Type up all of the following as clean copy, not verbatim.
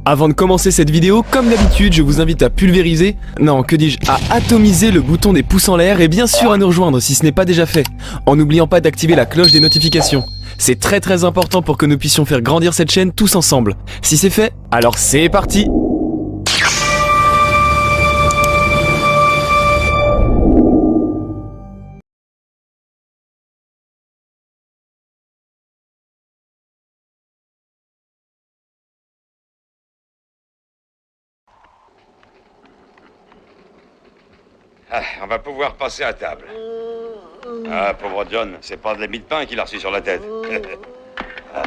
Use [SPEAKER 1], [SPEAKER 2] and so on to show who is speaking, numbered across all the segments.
[SPEAKER 1] Avant de commencer cette vidéo, comme d'habitude, je vous invite à pulvériser, non, que dis-je, à atomiser le bouton des pouces en l'air et bien sûr à nous rejoindre si ce n'est pas déjà fait, en n'oubliant pas d'activer la cloche des notifications. C'est très important pour que nous puissions faire grandir cette chaîne tous ensemble. Si c'est fait, alors c'est parti!
[SPEAKER 2] Ah, on va pouvoir passer à table. Ah, pauvre John, c'est pas de la mie de pain qu'il a reçu sur la tête. Ah.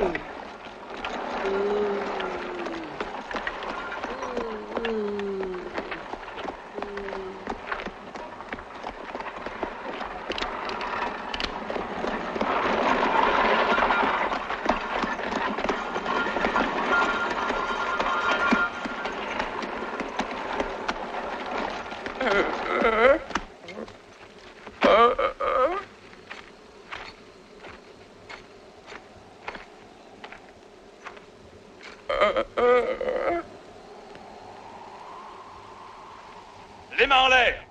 [SPEAKER 2] Les mains en l'air.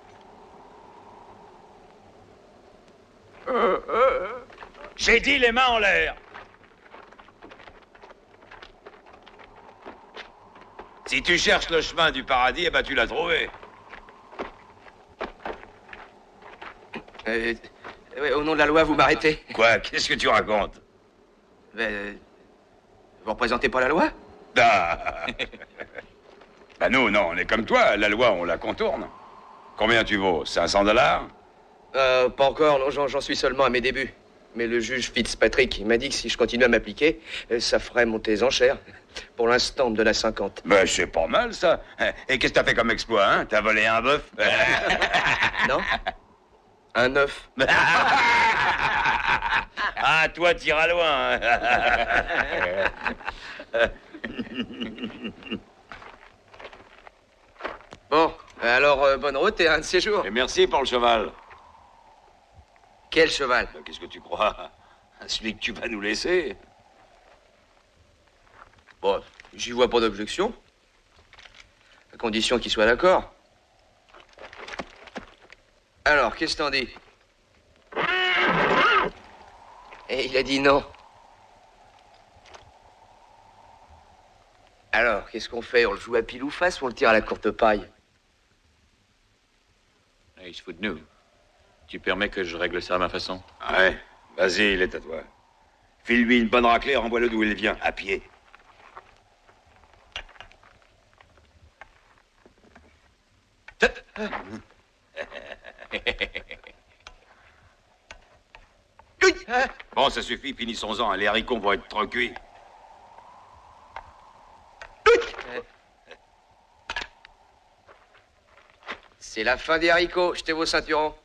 [SPEAKER 2] J'ai dit les mains en l'air. Si tu cherches le chemin du paradis, eh ben tu l'as trouvé.
[SPEAKER 3] Au nom de la loi, vous m'arrêtez.
[SPEAKER 2] Quoi? Qu'est-ce que tu racontes?
[SPEAKER 3] Vous représentez pas la loi?
[SPEAKER 2] Ah. Bah nous, non, on est comme toi. La loi, on la contourne. Combien tu vaux? 500 $?
[SPEAKER 3] Pas encore, non, j'en suis seulement à mes débuts. Mais le juge Fitzpatrick, il m'a dit que si je continuais à m'appliquer, ça ferait monter les enchères. Pour l'instant, on me donne à 50.
[SPEAKER 2] Ben, c'est pas mal, ça. Et qu'est-ce que t'as fait comme exploit, hein? T'as volé un bœuf?
[SPEAKER 3] Non? Un œuf.
[SPEAKER 2] Ah, toi, t'iras loin.
[SPEAKER 3] Bon, alors, bonne route et un de ces jours.
[SPEAKER 2] Et merci pour le cheval.
[SPEAKER 3] Quel cheval?
[SPEAKER 2] Qu'est-ce que tu crois? Celui que tu vas nous laisser?
[SPEAKER 3] Bon, j'y vois pas d'objection. À condition qu'il soit d'accord. Alors, qu'est-ce que t'en dis? Et il a dit non. Alors, qu'est-ce qu'on fait? On le joue à pile ou face ou on le tire à la courte paille?
[SPEAKER 4] Il se fout de nous. Tu permets que je règle ça à ma façon?
[SPEAKER 2] Ouais, vas-y, il est à toi. File-lui une bonne raclée, renvoie-le d'où il vient, à pied. Bon, ça suffit, finissons-en. Les haricots vont être trop cuits.
[SPEAKER 3] C'est la fin des haricots. Jetez vos ceinturons.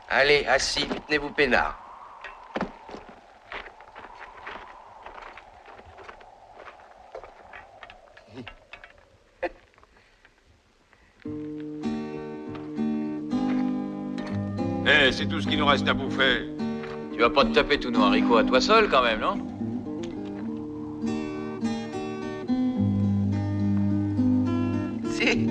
[SPEAKER 3] Allez, assis, tenez-vous peinard.
[SPEAKER 2] Eh, c'est tout ce qui nous reste à bouffer.
[SPEAKER 4] Tu vas pas te taper tous nos haricots à toi seul, quand même, non?
[SPEAKER 3] Si.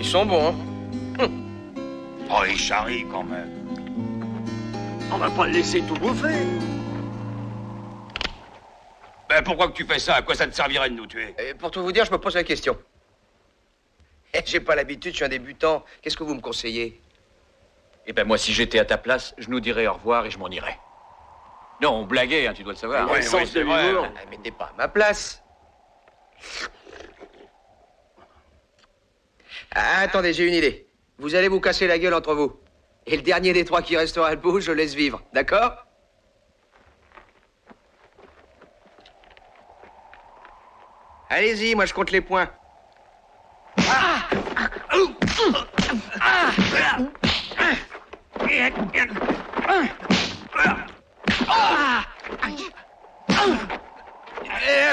[SPEAKER 3] Ils sont bons, hein?
[SPEAKER 2] Oh, il charrie quand même.
[SPEAKER 5] On va pas le laisser tout bouffer.
[SPEAKER 2] Ben, pourquoi que tu fais ça? À quoi ça te servirait de nous tuer?
[SPEAKER 3] Et pour tout vous dire, je me pose la question. J'ai pas l'habitude, je suis un débutant. Qu'est-ce que vous me conseillez?
[SPEAKER 4] Eh ben, moi, si j'étais à ta place, je nous dirais au revoir et je m'en irais. Non, on blaguait, hein, tu dois le savoir.
[SPEAKER 2] Ouais,
[SPEAKER 5] sens
[SPEAKER 2] c'est
[SPEAKER 5] de
[SPEAKER 2] vrai.
[SPEAKER 5] l'humour.
[SPEAKER 3] Ah, mettez pas à ma place. Ah, attendez, j'ai une idée. Vous allez vous casser la gueule entre vous. Et le dernier des trois qui restera debout, je laisse vivre. D'accord? Allez-y, moi je compte les points.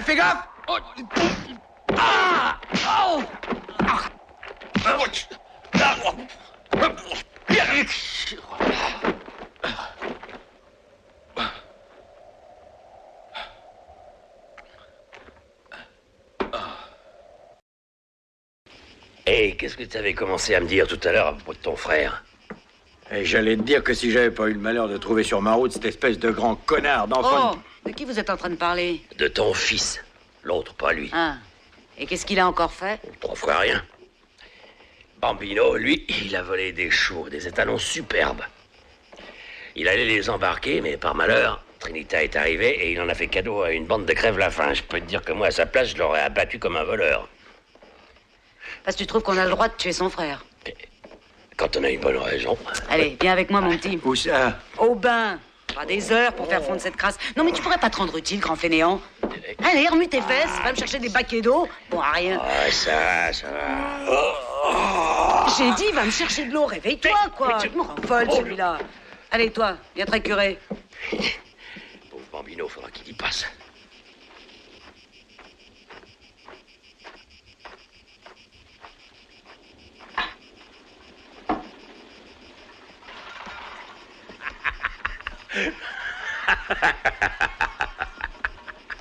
[SPEAKER 3] Fais gaffe!
[SPEAKER 5] Et qu'est-ce que tu avais commencé à me dire tout à l'heure à propos de ton frère?
[SPEAKER 6] Et j'allais te dire que si j'avais pas eu le malheur de trouver sur ma route cette espèce de grand connard d'enfant...
[SPEAKER 7] Oh, de qui vous êtes en train de parler?
[SPEAKER 5] De ton fils. L'autre, pas lui.
[SPEAKER 7] Ah, et qu'est-ce qu'il a encore fait?
[SPEAKER 5] 3 fois rien. Bambino, lui, il a volé des chevaux, des étalons superbes. Il allait les embarquer, mais par malheur, Trinita est arrivée et il en a fait cadeau à une bande de crève-la-faim. Je peux te dire que moi, à sa place, je l'aurais abattu comme un voleur.
[SPEAKER 7] Parce que tu trouves qu'on a le droit de tuer son frère.
[SPEAKER 5] Quand on a une bonne raison.
[SPEAKER 7] Allez, viens avec moi, mon petit.
[SPEAKER 6] Où ça?
[SPEAKER 7] Au bain. Pas des heures pour faire fondre cette crasse. Non, mais tu pourrais pas te rendre utile, grand fainéant. Allez, remue tes fesses, va me chercher des baquets d'eau. Bon, à rien.
[SPEAKER 5] Ah, ça va.
[SPEAKER 7] J'ai dit, va me chercher de l'eau, réveille-toi, quoi. Il me rend folle, celui-là. Allez, toi, viens te récurer.
[SPEAKER 5] Pauvre Bambino, faudra qu'il y passe.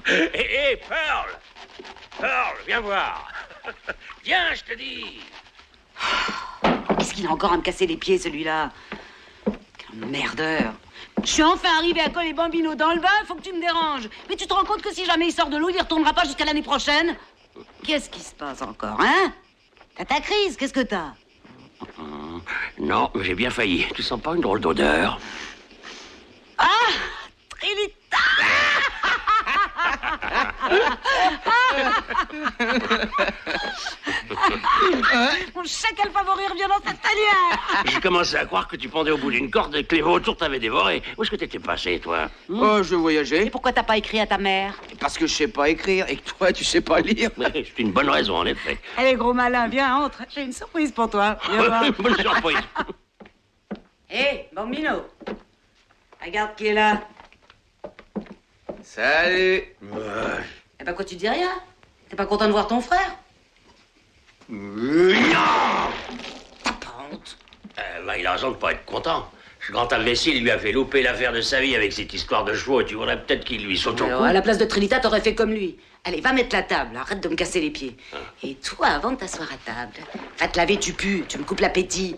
[SPEAKER 5] Hé, Pearl! Pearl, viens voir! Viens, je te dis!
[SPEAKER 7] Qu'est-ce qu'il a encore à me casser les pieds, celui-là? Quel merdeur. Je suis enfin arrivé à coller Bambino dans le bain, faut que tu me déranges. Mais tu te rends compte que si jamais il sort de l'eau, il y retournera pas jusqu'à l'année prochaine? Qu'est-ce qui se passe encore, hein? T'as ta crise, qu'est-ce que t'as?
[SPEAKER 5] Non, mais j'ai bien failli. Tu sens pas une drôle d'odeur?
[SPEAKER 7] Ah! Trinita! Mon chacal favori revient dans cette tanière!
[SPEAKER 5] J'ai commencé à croire que tu pendais au bout d'une corde et que les vautours t'avaient dévoré. Où est-ce que t'étais passé, toi?
[SPEAKER 3] Oh, je voyageais.
[SPEAKER 7] Et pourquoi t'as pas écrit à ta mère?
[SPEAKER 3] Parce que je sais pas écrire et que toi, tu sais pas lire.
[SPEAKER 5] C'est une bonne raison, en effet.
[SPEAKER 7] Allez, gros malin, viens, entre. J'ai une surprise pour toi. Viens voir.
[SPEAKER 5] Bonne surprise.
[SPEAKER 7] Hé, Bambino! Regarde qui est là.
[SPEAKER 3] Salut.
[SPEAKER 7] Eh ben, quoi, tu dis rien? T'es pas content de voir ton frère? T'as pas honte?
[SPEAKER 5] Bah, il a raison de pas être content. Ce grand imbécile lui a fait louper l'affaire de sa vie avec cette histoire de chevaux et tu voudrais peut-être qu'il lui saute au
[SPEAKER 7] Alors,
[SPEAKER 5] cou.
[SPEAKER 7] à la place de Trinita, t'aurais fait comme lui. Allez, va mettre la table, arrête de me casser les pieds. Et toi, avant de t'asseoir à table, va te laver, tu pues, tu me coupes l'appétit.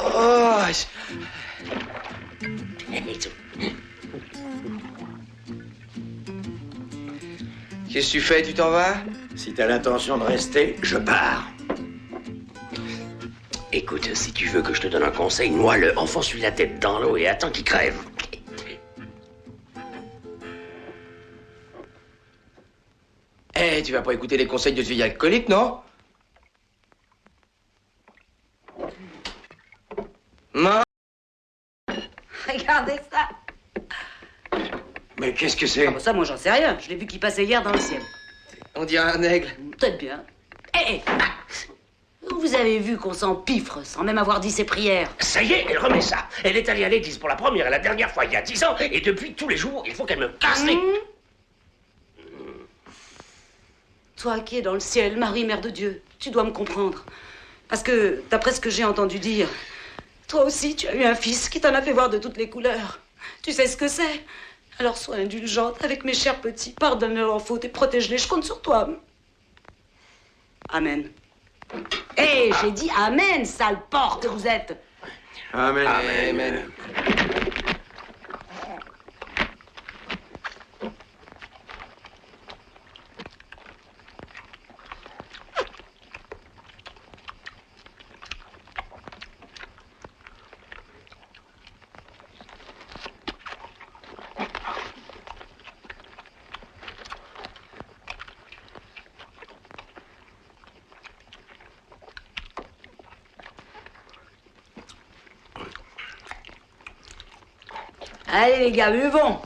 [SPEAKER 3] Oh, qu'est-ce que tu fais? Tu t'en vas?
[SPEAKER 6] Si t'as l'intention de rester, je pars.
[SPEAKER 5] Écoute, si tu veux que je te donne un conseil, noie-le, enfonce-lui la tête dans l'eau et attends qu'il crève.
[SPEAKER 3] Eh, tu vas pas écouter les conseils de ce vieil alcoolique, non? Non.
[SPEAKER 7] Regardez ça.
[SPEAKER 6] Mais qu'est-ce que c'est?
[SPEAKER 7] Ah bah ça, moi, j'en sais rien. Je l'ai vu qui passait hier dans le ciel.
[SPEAKER 3] On dirait un aigle.
[SPEAKER 7] Peut-être bien. Eh, vous avez vu qu'on s'empiffre sans même avoir dit ses prières.
[SPEAKER 5] Ça y est, elle remet ça. Elle est allée à l'église pour la première et la dernière fois il y a 10 ans et depuis tous les jours, il faut qu'elle me casse les...
[SPEAKER 7] Toi qui es dans le ciel, Marie, Mère de Dieu, tu dois me comprendre. Parce que, d'après ce que j'ai entendu dire, toi aussi, tu as eu un fils qui t'en a fait voir de toutes les couleurs. Tu sais ce que c'est? Alors sois indulgente avec mes chers petits, pardonne-leur en faute et protège-les, je compte sur toi. Amen. Hé, j'ai dit amen, sale porc que vous êtes.
[SPEAKER 6] Amen.
[SPEAKER 3] Amen.
[SPEAKER 7] Allez les gars, buvons.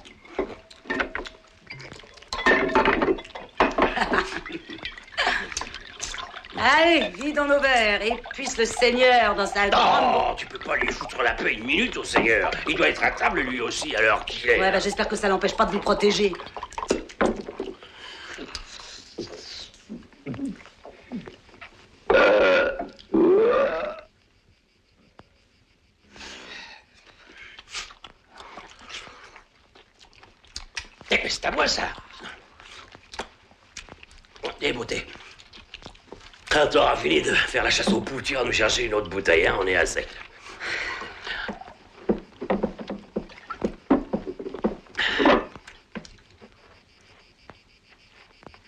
[SPEAKER 7] Allez, vidons nos verres et puisse le Seigneur dans sa grande...
[SPEAKER 5] Non, tu peux pas lui foutre la paix une minute au Seigneur. Il doit être à table lui aussi à l'heure qu'il est.
[SPEAKER 7] Ouais, bah j'espère que ça l'empêche pas de vous protéger.
[SPEAKER 5] Eh, c'est à moi ça. Eh, beauté. Quand t'auras fini de faire la chasse aux poux, tu vas nous chercher une autre bouteille, hein, on est à sec.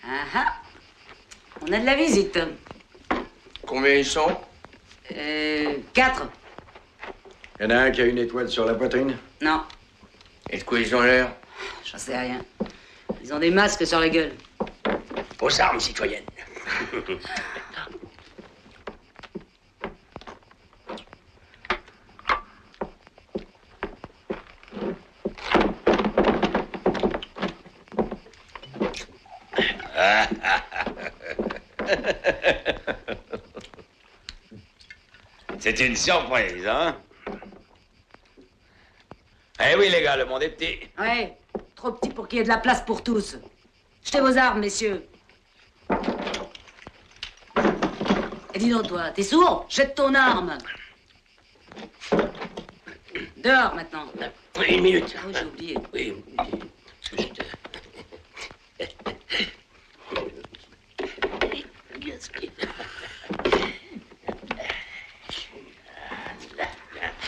[SPEAKER 7] Ah ah. On a de la visite.
[SPEAKER 3] Combien ils sont?
[SPEAKER 7] 4.
[SPEAKER 6] Il y en a un qui a une étoile sur la poitrine.
[SPEAKER 7] Non,
[SPEAKER 3] Et de quoi ils ont l'air?
[SPEAKER 7] j'en sais rien. Ils ont des masques sur la gueule.
[SPEAKER 5] Aux armes, citoyennes.
[SPEAKER 2] C'est une surprise, hein?
[SPEAKER 5] Eh oui, les gars, le monde est petit.
[SPEAKER 7] Ouais, trop petit pour qu'il y ait de la place pour tous. Jetez vos armes, messieurs. Et dis donc, toi, t'es sourd? Jette ton arme. Dehors, maintenant.
[SPEAKER 5] Une minute.
[SPEAKER 7] Oh, j'ai oublié.
[SPEAKER 5] Oui. Parce que je te...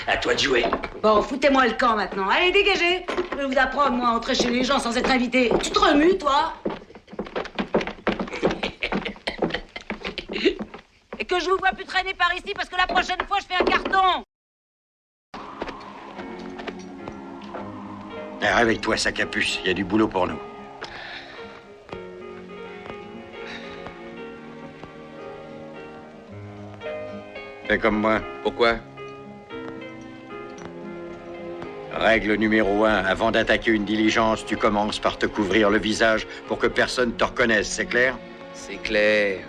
[SPEAKER 5] À toi de jouer.
[SPEAKER 7] Bon, foutez-moi le camp, maintenant. Allez, dégagez. Je vais vous apprendre, moi, à entrer chez les gens sans être invité. Tu te remues, toi? Et que je vous vois plus traîner par ici, parce que la prochaine fois, je fais un carton.
[SPEAKER 6] Eh, réveille-toi, sac à puce. Il y a du boulot pour nous. Fais comme moi.
[SPEAKER 3] Pourquoi?
[SPEAKER 6] Règle numéro 1. Avant d'attaquer une diligence, tu commences par te couvrir le visage pour que personne te reconnaisse, c'est clair?
[SPEAKER 3] C'est clair.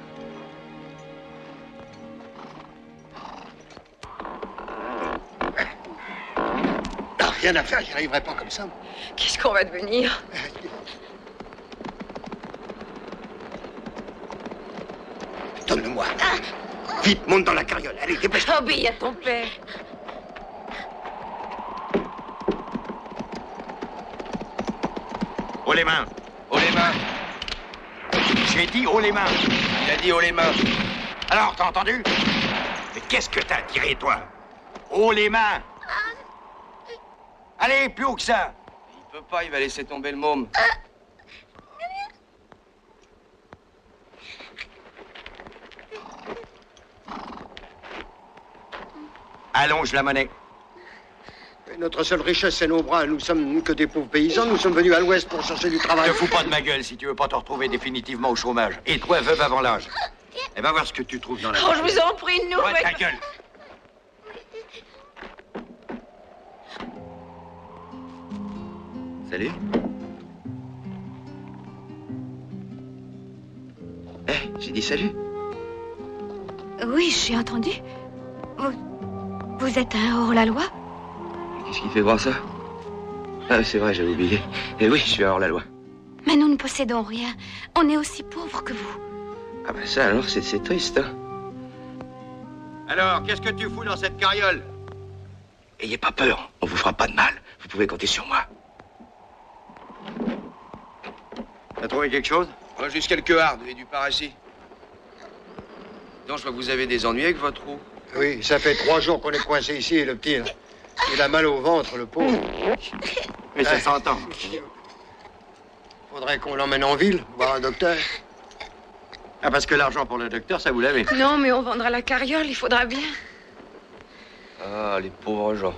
[SPEAKER 8] T'as rien à faire, j'y arriverai pas comme ça.
[SPEAKER 9] Qu'est-ce qu'on va devenir?
[SPEAKER 8] Donne-le-moi. Vite, monte dans la carriole. Allez, dépêche-toi.
[SPEAKER 9] Obéis à ton père.
[SPEAKER 6] Haut les mains.
[SPEAKER 3] Haut les mains.
[SPEAKER 6] J'ai dit haut les mains.
[SPEAKER 3] Il a dit haut les mains.
[SPEAKER 6] Alors, t'as entendu? Mais qu'est-ce que t'as tiré, toi? Haut les mains. Allez, plus haut que ça.
[SPEAKER 3] Il peut pas, il va laisser tomber le môme.
[SPEAKER 6] Allonge la monnaie.
[SPEAKER 8] Notre seule richesse, c'est nos bras. Nous sommes que des pauvres paysans. Nous sommes venus à l'ouest pour chercher du travail.
[SPEAKER 6] Ne fous pas de ma gueule si tu veux pas te retrouver définitivement au chômage. Et toi, veuve avant l'âge. Et va voir ce que tu trouves dans la...
[SPEAKER 9] Oh, je vous en prie, une
[SPEAKER 6] Ouais,
[SPEAKER 9] nouvelle.
[SPEAKER 6] ta gueule.
[SPEAKER 3] Salut. J'ai dit salut.
[SPEAKER 9] Oui, j'ai entendu. Vous êtes un hors-la-loi?
[SPEAKER 3] Qu'est-ce qui fait croire ça? Ah, c'est vrai, j'avais oublié. Et oui, je suis hors la loi.
[SPEAKER 9] Mais nous ne possédons rien. On est aussi pauvres que vous.
[SPEAKER 3] Ah bah ça, alors, c'est triste, hein.
[SPEAKER 6] Alors, qu'est-ce que tu fous dans cette carriole?
[SPEAKER 3] Ayez pas peur, on vous fera pas de mal. Vous pouvez compter sur moi.
[SPEAKER 6] T'as trouvé quelque chose?
[SPEAKER 3] Moi, juste quelques hardes et du paracis. Non, je vois que vous avez des ennuis avec votre roue.
[SPEAKER 8] Oui, ça fait 3 jours qu'on est coincé ici et le petit, il a mal au ventre, le pauvre.
[SPEAKER 6] Mais ça s'entend.
[SPEAKER 8] Faudrait qu'on l'emmène en ville, voir un docteur.
[SPEAKER 6] Ah, parce que l'argent pour le docteur, ça vous l'avez.
[SPEAKER 9] Non, mais on vendra la carriole, il faudra bien.
[SPEAKER 3] Ah, les pauvres gens.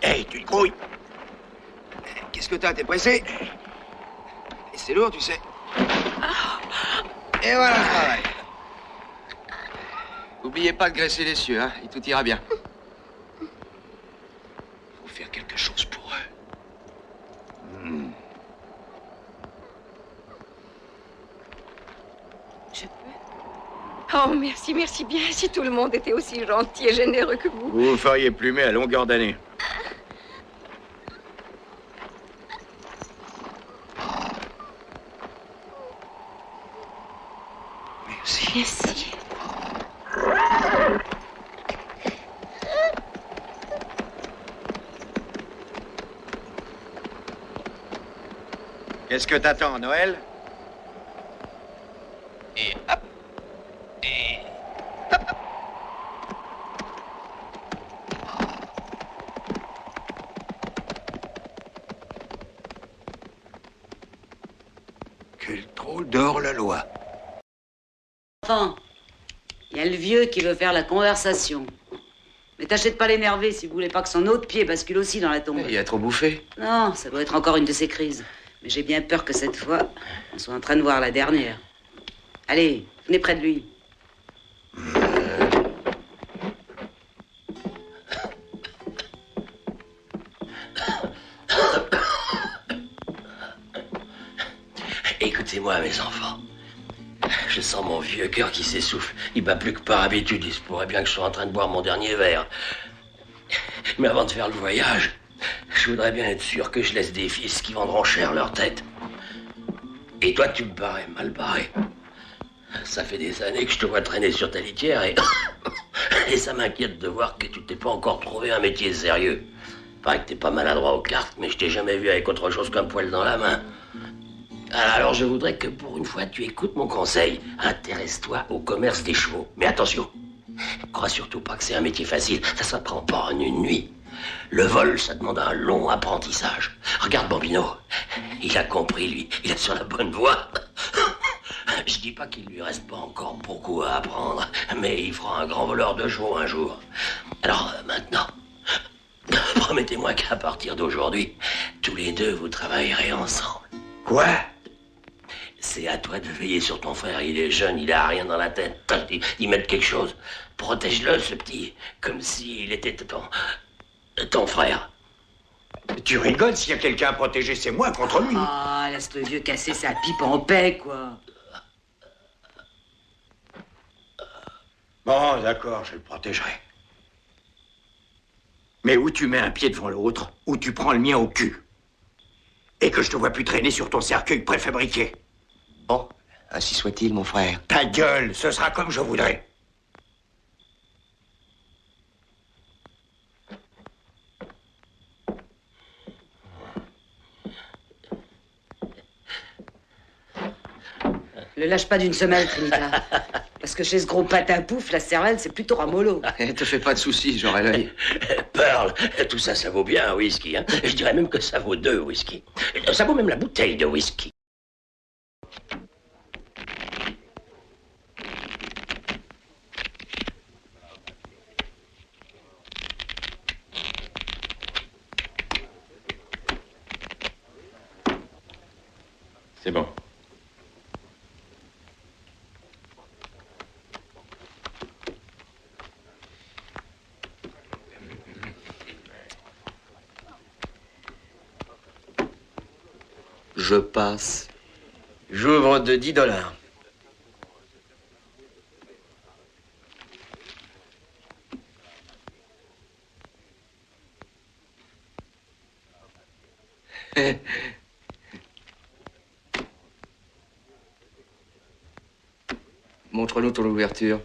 [SPEAKER 6] Hey, tu te grouilles.
[SPEAKER 3] Qu'est-ce que putain, t'es pressé? Et c'est lourd, tu sais. Et voilà le travail. N'oubliez pas de graisser les cieux, hein, et tout ira bien. Faut faire quelque chose pour eux.
[SPEAKER 9] Je peux? Oh, merci, merci bien. Si tout le monde était aussi gentil et généreux que vous.
[SPEAKER 6] Vous vous feriez plumer à longueur d'année.
[SPEAKER 3] Merci.
[SPEAKER 9] Merci.
[SPEAKER 6] Qu'est-ce que t'attends, Noël?
[SPEAKER 3] Et hop. Et...
[SPEAKER 6] Quel drôle d'hors-la-loi.
[SPEAKER 7] Enfin, il y a le vieux qui veut faire la conversation. Mais tâchez de pas l'énerver si vous voulez pas que son autre pied bascule aussi dans la tombe.
[SPEAKER 3] Il a trop bouffé.
[SPEAKER 7] Non, ça doit être encore une de ses crises. Mais j'ai bien peur que cette fois, on soit en train de voir la dernière. Allez, venez près de lui.
[SPEAKER 5] Écoutez-moi, mes enfants. Je sens mon vieux cœur qui s'essouffle. Il bat plus que par habitude. Il se pourrait bien que je sois en train de boire mon dernier verre. Mais avant de faire le voyage, je voudrais bien être sûr que je laisse des fils qui vendront cher leur tête. Et toi, tu me parais mal barré. Ça fait des années que je te vois traîner sur ta litière et... et ça m'inquiète de voir que tu t'es pas encore trouvé un métier sérieux. Paraît que t'es pas maladroit aux cartes, mais je t'ai jamais vu avec autre chose qu'un poil dans la main. Alors je voudrais que pour une fois tu écoutes mon conseil. Intéresse-toi au commerce des chevaux. Mais attention, crois surtout pas que c'est un métier facile. Ça s'apprend pas en une nuit. Le vol, ça demande un long apprentissage. Regarde Bambino, il a compris lui, il est sur la bonne voie. Je dis pas qu'il lui reste pas encore beaucoup à apprendre, mais il fera un grand voleur de chevaux un jour. Alors maintenant, promettez-moi qu'à partir d'aujourd'hui, tous les deux vous travaillerez ensemble.
[SPEAKER 6] Quoi?
[SPEAKER 5] C'est à toi de veiller sur ton frère, il est jeune, il a rien dans la tête. D'y mettre quelque chose. Protège-le, ce petit, comme s'il était ton frère.
[SPEAKER 6] Tu rigoles, s'il y a quelqu'un à protéger, c'est moi contre lui.
[SPEAKER 7] Ah, laisse le vieux casser sa pipe en paix, quoi.
[SPEAKER 6] Bon, d'accord, je le protégerai. Mais où tu mets un pied devant l'autre, ou tu prends le mien au cul. Et que je te vois plus traîner sur ton cercueil préfabriqué.
[SPEAKER 3] Bon, ainsi soit-il, mon frère.
[SPEAKER 6] Ta gueule, ce sera comme je voudrais.
[SPEAKER 7] Le lâche pas d'une semelle, Trinita. Parce que chez ce gros patapouf, la cervelle, c'est plutôt ramollo.
[SPEAKER 3] Te fais pas de soucis, j'aurai l'œil.
[SPEAKER 5] Pearl, tout ça, ça vaut bien un whisky, hein. Je dirais même que ça vaut 2 whisky. Ça vaut même la bouteille de whisky.
[SPEAKER 10] C'est bon.
[SPEAKER 3] Je passe. J'ouvre de $10. Montre-nous ton ouverture.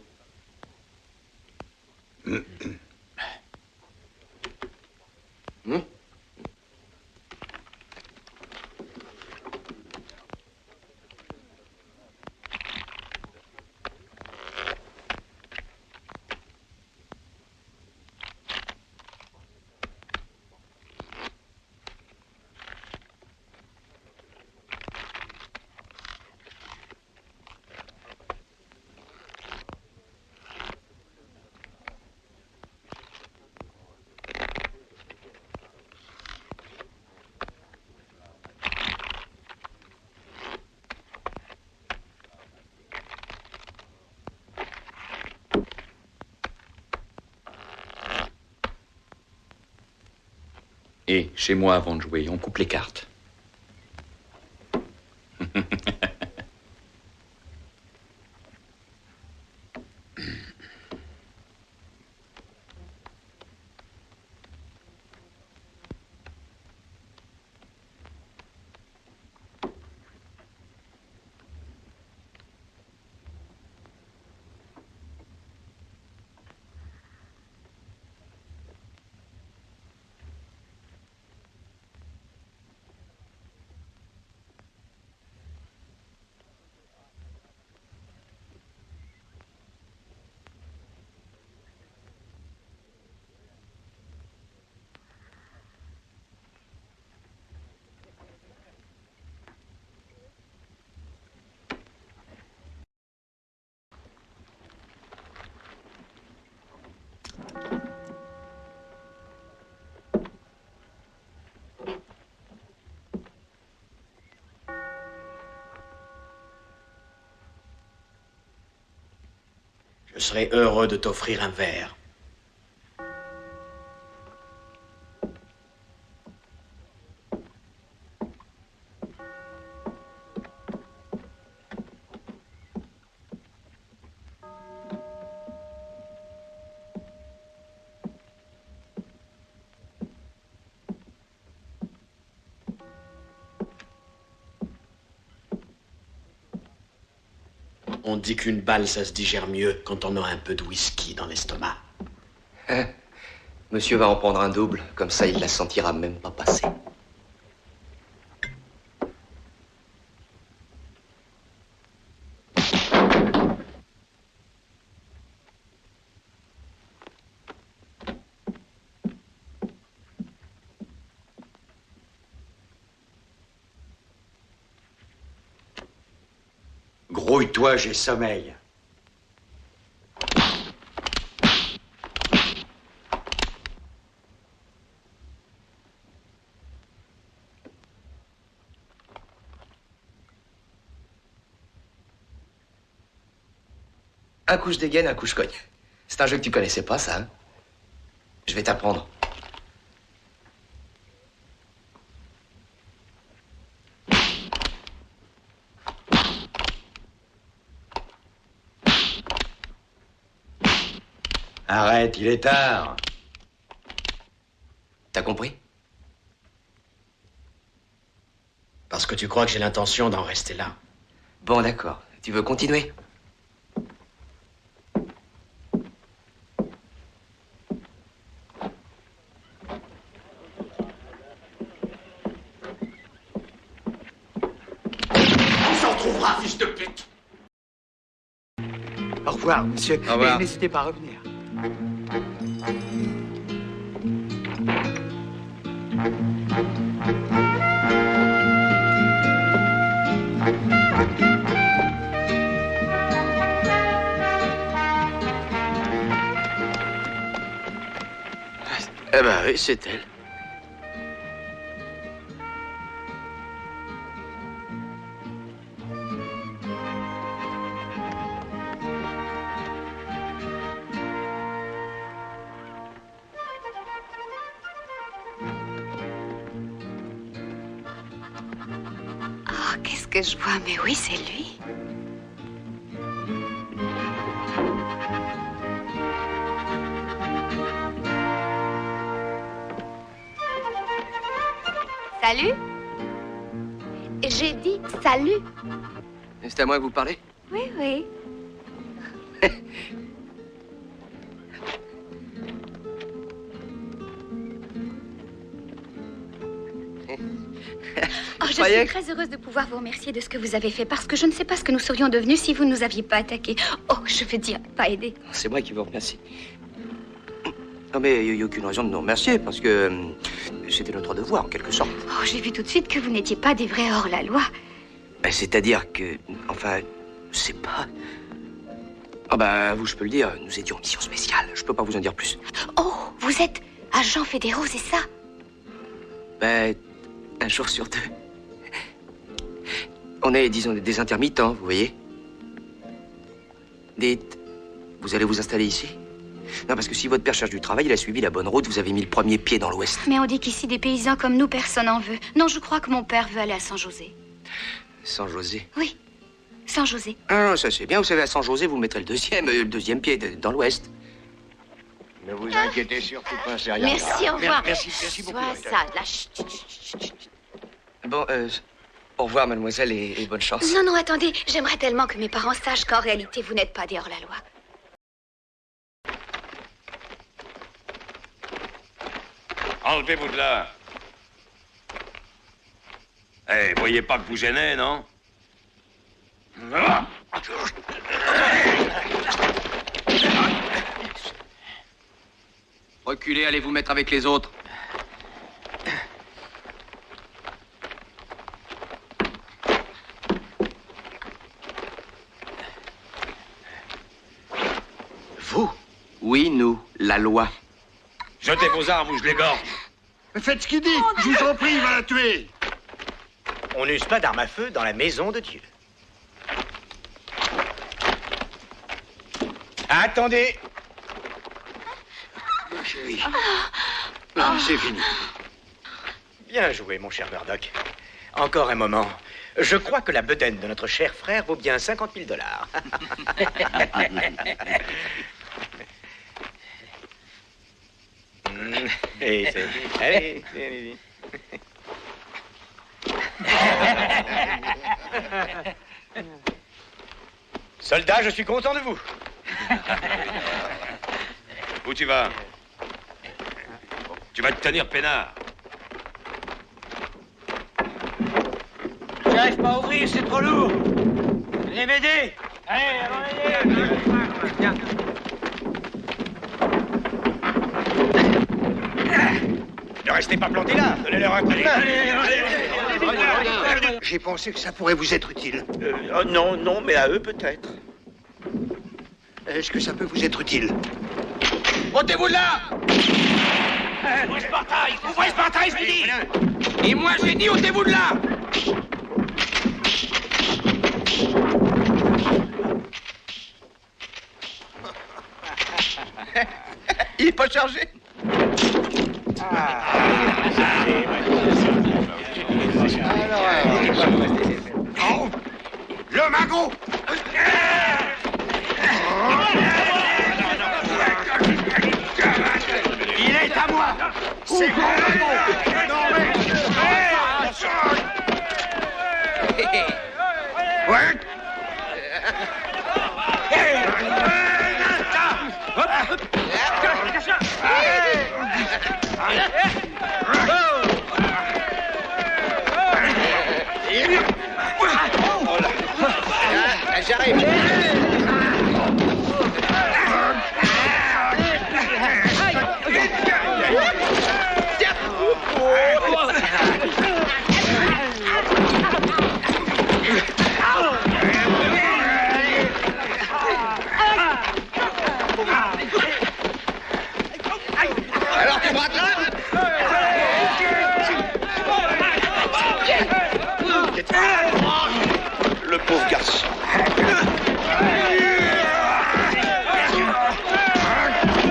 [SPEAKER 10] Et chez moi, avant de jouer, on coupe les cartes.
[SPEAKER 6] Je serais heureux de t'offrir un verre. On dit qu'une balle, ça se digère mieux quand on a un peu de whisky dans l'estomac.
[SPEAKER 3] Hein? Monsieur va en prendre un double, comme ça il la sentira même pas passer.
[SPEAKER 6] Grouille-toi, j'ai sommeil.
[SPEAKER 3] Un coup je dégaine, un coup je cogne. C'est un jeu que tu connaissais pas, ça, hein? Je vais t'apprendre.
[SPEAKER 6] Arrête, il est tard.
[SPEAKER 3] T'as compris?
[SPEAKER 6] Parce que tu crois que j'ai l'intention d'en rester là.
[SPEAKER 3] Bon, d'accord. Tu veux continuer?
[SPEAKER 6] On s'en trouvera, fils de pute.
[SPEAKER 3] Au revoir, monsieur.
[SPEAKER 4] Au revoir.
[SPEAKER 3] Et n'hésitez pas à revenir.
[SPEAKER 5] Eh ben oui, c'est elle.
[SPEAKER 9] Oh, qu'est-ce que je vois? Mais oui, c'est lui.
[SPEAKER 11] Salut? J'ai dit salut.
[SPEAKER 3] C'est à moi que vous parlez?
[SPEAKER 11] Oui, oui. Oh, je suis très heureuse de pouvoir vous remercier de ce que vous avez fait, parce que je ne sais pas ce que nous serions devenus si vous ne nous aviez pas attaqués. Oh, je veux dire, pas aidés.
[SPEAKER 3] C'est moi qui vous remercie. Non, mais il n'y a aucune raison de nous remercier, parce que c'était notre devoir, en quelque sorte.
[SPEAKER 11] Oh, j'ai vu tout de suite que vous n'étiez pas des vrais hors-la-loi.
[SPEAKER 3] Ben, c'est-à-dire que, enfin, c'est pas... Ah ben, vous, je peux le dire, nous étions en mission spéciale. Je peux pas vous en dire plus.
[SPEAKER 11] Oh, vous êtes agents fédéraux, c'est ça?
[SPEAKER 3] Ben, un jour sur deux. On est, disons, des intermittents, vous voyez. Dites, vous allez vous installer ici? Non, parce que si votre père cherche du travail, il a suivi la bonne route, vous avez mis le premier pied dans l'Ouest.
[SPEAKER 11] Mais on dit qu'ici, des paysans comme nous, personne n'en veut. Non, je crois que mon père veut aller à San-José.
[SPEAKER 3] San-José?
[SPEAKER 11] Oui, San-José.
[SPEAKER 3] Ah, ça c'est bien, vous savez, à San-José, vous mettrez le deuxième pied dans l'Ouest.
[SPEAKER 8] Ne vous inquiétez surtout pas, c'est rien.
[SPEAKER 11] Merci, au revoir.
[SPEAKER 8] Merci beaucoup.
[SPEAKER 11] Sois sage, là. Chut, chut, chut, chut.
[SPEAKER 3] Bon, au revoir, mademoiselle, et bonne chance.
[SPEAKER 11] Non, non, attendez. J'aimerais tellement que mes parents sachent qu'en réalité, vous n'êtes pas des hors-la-loi.
[SPEAKER 2] Enlevez-vous de là. Eh, voyez pas que vous gênez, non?
[SPEAKER 3] Reculez, allez vous mettre avec les autres. Vous? Oui, nous, la loi.
[SPEAKER 2] Jetez vos armes ou je l'égorge.
[SPEAKER 8] Faites ce qu'il dit. Je vous en prie, il va la tuer.
[SPEAKER 12] On n'use pas d'armes à feu dans la maison de Dieu. Attendez.
[SPEAKER 8] Ma chérie. C'est fini.
[SPEAKER 12] Bien joué, mon cher Murdoch. Encore un moment. Je crois que la bedaine de notre cher frère vaut bien 50 000 $. Allez, allez. Soldat, je suis content de vous.
[SPEAKER 2] Où tu vas? Tu vas te tenir peinard.
[SPEAKER 12] J'arrive pas à ouvrir, c'est trop lourd. Venez m'aider. Allez, allons m'aider. Ne restez pas plantés là. Donnez-leur un coup de main.
[SPEAKER 8] J'ai pensé que ça pourrait vous être utile.
[SPEAKER 12] Non, mais à eux peut-être.
[SPEAKER 8] Est-ce que ça peut vous être utile?
[SPEAKER 12] Ôtez-vous de là. Ouvrez ce portail. Ouvrez ce portail, je vous dis. Et moi, j'ai dit, ôtez-vous de là. Il est pas chargé.
[SPEAKER 8] Oh, le magot.
[SPEAKER 12] Il est à moi.
[SPEAKER 8] C'est mon magot. Non, mais... Ouais.
[SPEAKER 12] J'arrive.
[SPEAKER 8] Alors tu me rattrapes?
[SPEAKER 2] Le pauvre garçon.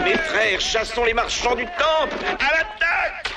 [SPEAKER 12] Mes frères, chassons les marchands du temple. À l'attaque!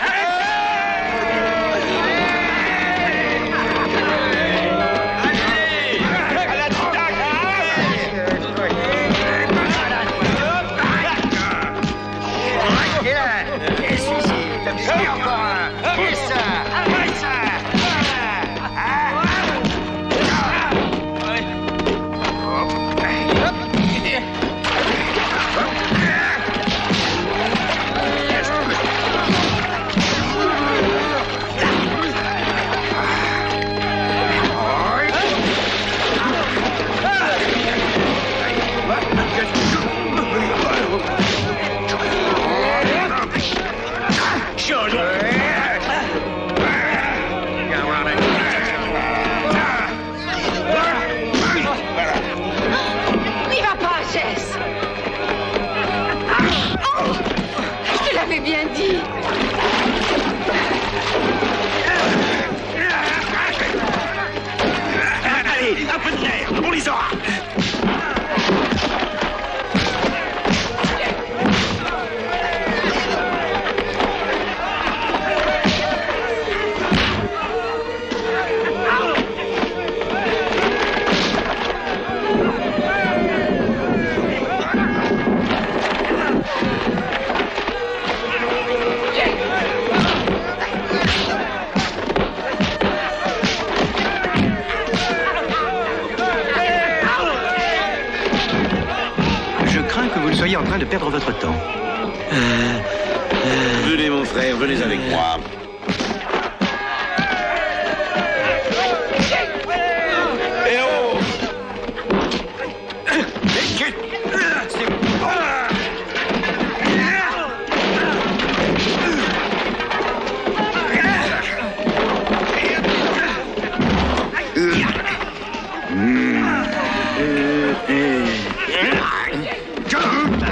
[SPEAKER 9] N'y va pas, Jess. Oh, je te l'avais bien dit.
[SPEAKER 12] Allez, un peu de nerf, on les aura.
[SPEAKER 13] soyez en train de perdre votre temps.
[SPEAKER 14] Venez, mon frère, venez avec moi.
[SPEAKER 12] Eh oh!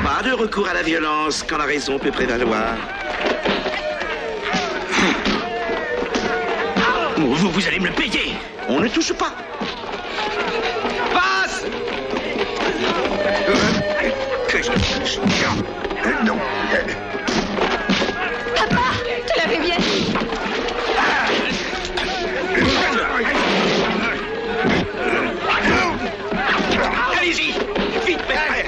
[SPEAKER 14] Pas de recours à la violence quand la raison peut prévaloir. Vous allez me le payer. On ne touche pas. Passe. Non.
[SPEAKER 9] Papa, tu l'avais bien dit.
[SPEAKER 14] Allez-y, vite, mes frères.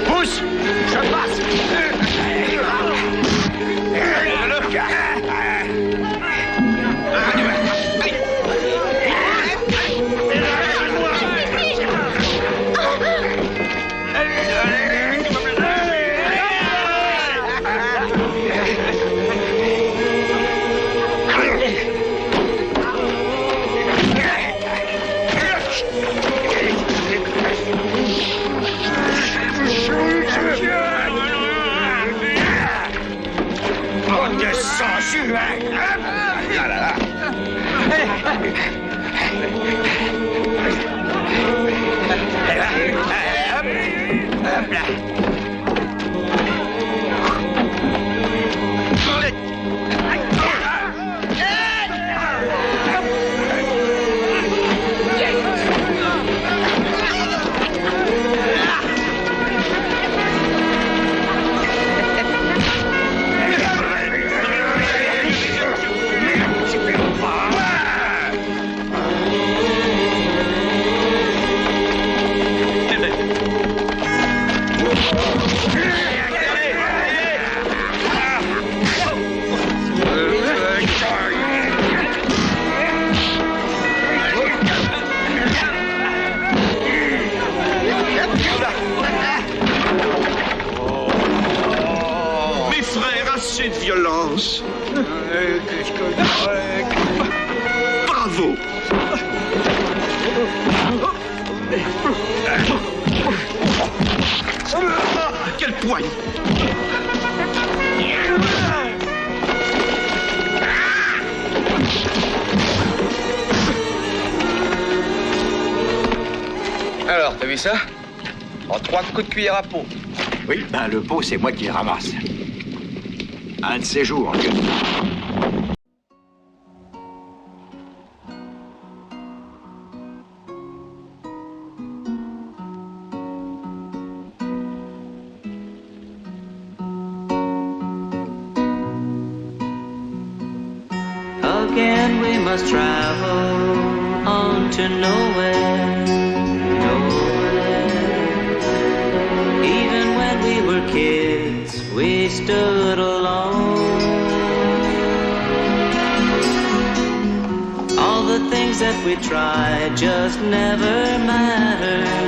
[SPEAKER 12] Pousse! Je passe!
[SPEAKER 14] Mes frères, assez de violence. Bravo. Quel poigne.
[SPEAKER 3] Alors, t'as vu ça? En 3 coups de cuillère à peau.
[SPEAKER 13] Oui, ben le pot, c'est moi qui le ramasse. Un de ces jours, lieutenant.
[SPEAKER 15] Again we must travel on to nowhere, nowhere. Even when we were kids, we stood alone. All the things that we tried just never mattered.